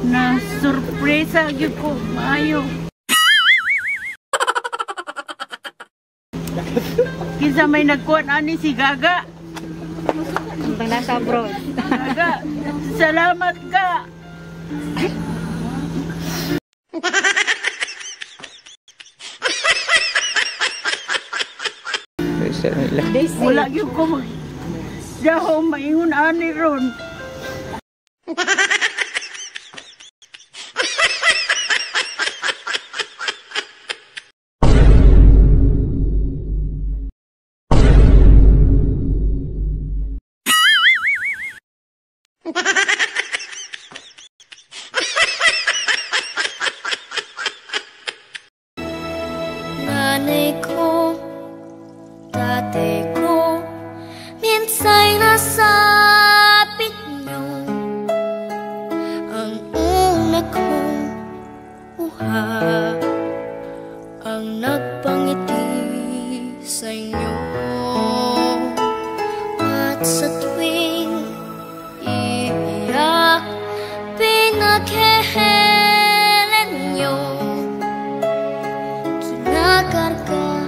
Na surpresa gyud ko maayo. Kinsa may nagkuhan ani si Gaga. Ang nasa abroad. Gaga, salamat ka. Wala gyud ko daw maingon ani ron. Nanay ko, tatay ko, minsa'y nasapit niyo. Ang una kong buha, ang nagpangiti sa inyo. At sa tuwing iiyak, pinaghehelan niyo. Kinakarga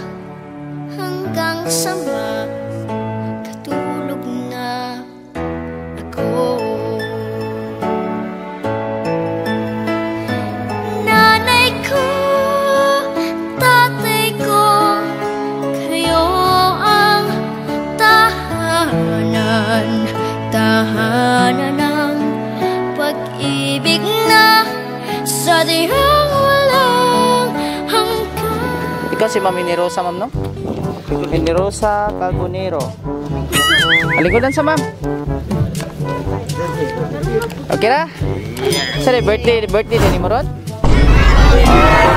hanggang sa makatulog na ako. Nanay ko, tatay ko, kayo ang tahanan, tahanan ng pag-ibig na sa diyang walang hanggan. Ikaw si Mami ni Rosa, ma'am, no? Ni Rosa Carbonero. Alingkodan sa ma'am. Okay na? Sa birthday din ni Morot?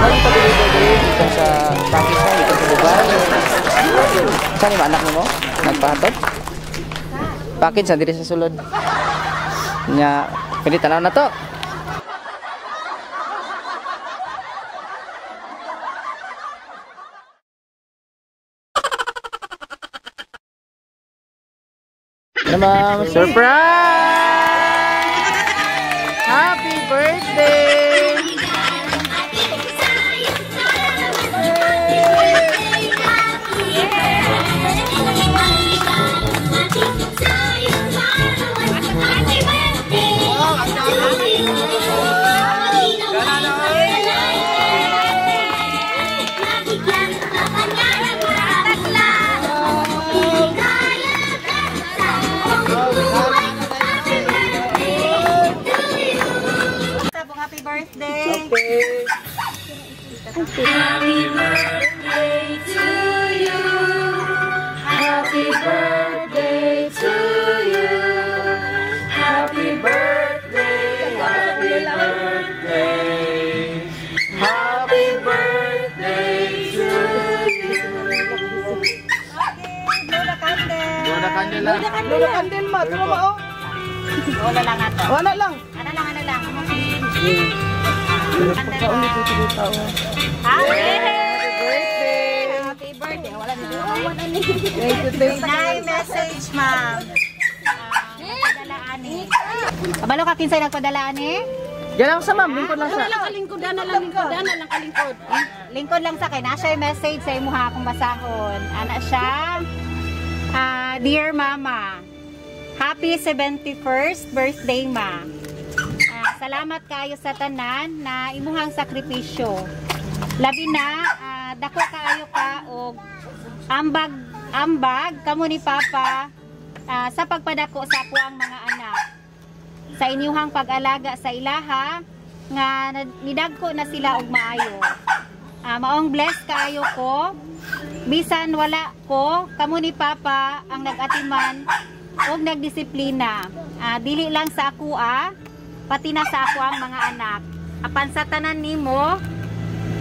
Nagpabilibay dito sa Pakistan, dito sa lugar. Saan yung anak mo? Nagpahatod? Pakit sa diri sa sulod. Nya, pwede tanaw na to. Ma'am, surprise! Happy birthday! Happy birthday to you. Happy birthday to you. Happy birthday, happy birthday. Happy birthday to you. Blow the candle. Blow the candle lang. Blow the candle ma, tuwa mo. Wala lang ato. Wala lang. Ano lang. Happy birthday. Wala na. Nay message, ma'am. Nagpadalaan eh. Kabalo ka kinsay nagpadalaan eh? Diyan lang sa ma'am, lingkod lang sa. Lingkod na lang kalingkod. Lingkod lang sa kay na siya message sa imuha akong basahon. Ana siya. Dear Mama, happy 71st birthday, ma. Salamat kayo sa tanan na imuhang sakripisyo. Labi na dako kaayo ka og ambag kamo ni Papa sa pagpadako sa ako ang mga anak. Sa inyuhang pag-alaga sa ilaha nga nidagko na sila og maayo. Maong bless kaayo ko. Bisan wala ko, kamo ni Papa ang nag-atiman og nagdisiplina. Dili lang sa ako pati na sa ako ang mga anak. Apan sa tanan nimo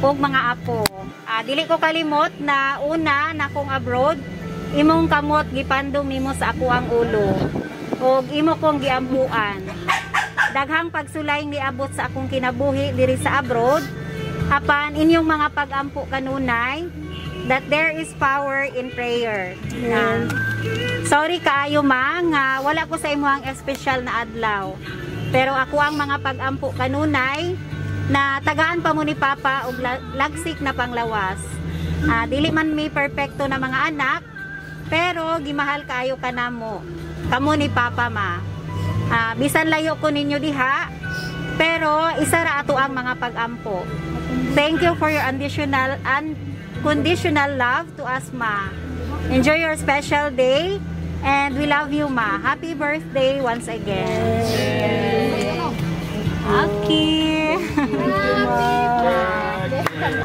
og mga apo. Dili ko kalimot na una na kong abroad, imong kamot gipandong nimo sa ako ang ulo. Og imo kong giambuan. Daghang pagsulay niabot sa akong kinabuhi diri sa abroad. Apan inyong mga pag-ampo kanunay that there is power in prayer. Sorry kaayo ma nga wala ko sa imo ang espesyal na adlaw. Pero ako ang mga pag-ampo kanunay na tagaan pa mo ni Papa og lagsik na panglawas. Dili man mi perpekto na mga anak, pero gimahal kaayo kanamo. Kamo ni Papa ma. Bisan layo ko ninyo diha, pero isa ra ato ang mga pag-ampo. Thank you for your unconditional love to us, ma. Enjoy your special day, and we love you, ma. Happy birthday once again. Okay.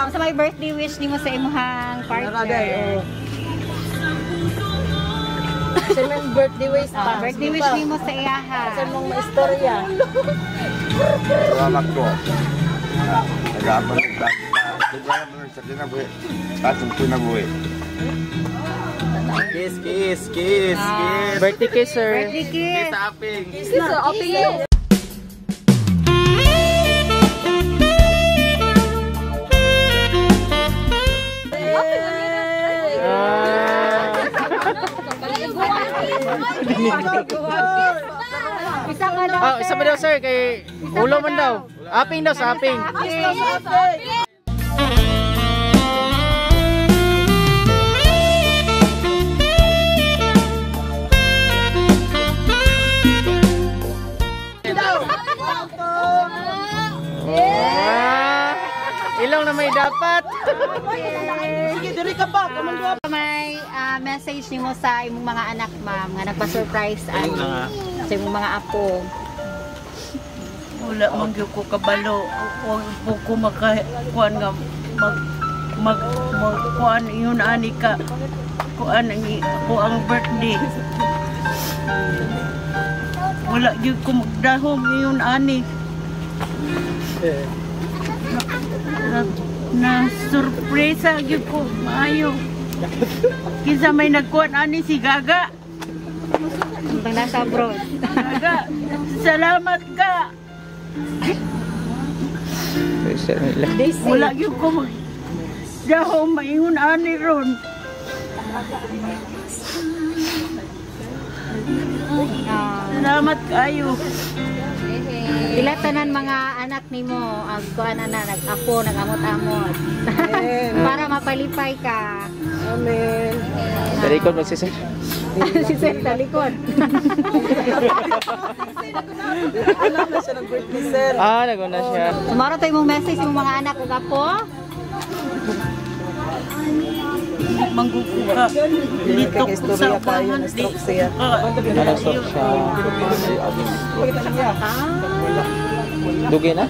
Sa may birthday wish nimo sa imuhang partner. Sa may birthday wish pa. Birthday wish nimo sa iyaha. Sa mong maistorya. Salamat ko. Nag-aabang sa kinabuhi. Tasong kinabuhi. Kiss, kiss, kiss, kiss. Birthday kiss, sir. Birthday kiss. Kiss sa aping. Kiss sa aping. Isa ka daw. Isa pa daw, sir, kay ulo man daw. Aping daw, sa aping. Ilong na may dapat. Sige, diri ka pa. May message nimo sa imong mga anak, ma'am, nga nagpa-surprise sa imong mga apo. Wala man gyud ko kabalo. Huwag po ko makakuan nga kuan yun ani ka. Kuan ko ang birthday. Wala gyud ko magdahom yun ani. Na surpresa gyud ko maayo. Kinsa may nagkuan ani si Gaga. Ang nasa abroad. Gaga, salamat ka. Wala gyud ko magdahom mayon ani ron. Salamat kayo. Ila tanan mga anak nimo ang kuan ana nag-apo nag-amot-amot. Para mapalipay ka. Amen. Talikod magsisir. Si Sir talikod. Alam na siya ng birthday, sir. Naguna siya. Tomorrow tayo mong message yung mga anak ug apo. Mangguguka. Litok sa upahan. Stroke siya. Dugi na?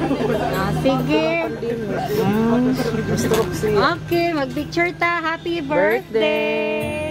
Sige. Okay, mag-picture ta. Happy birthday.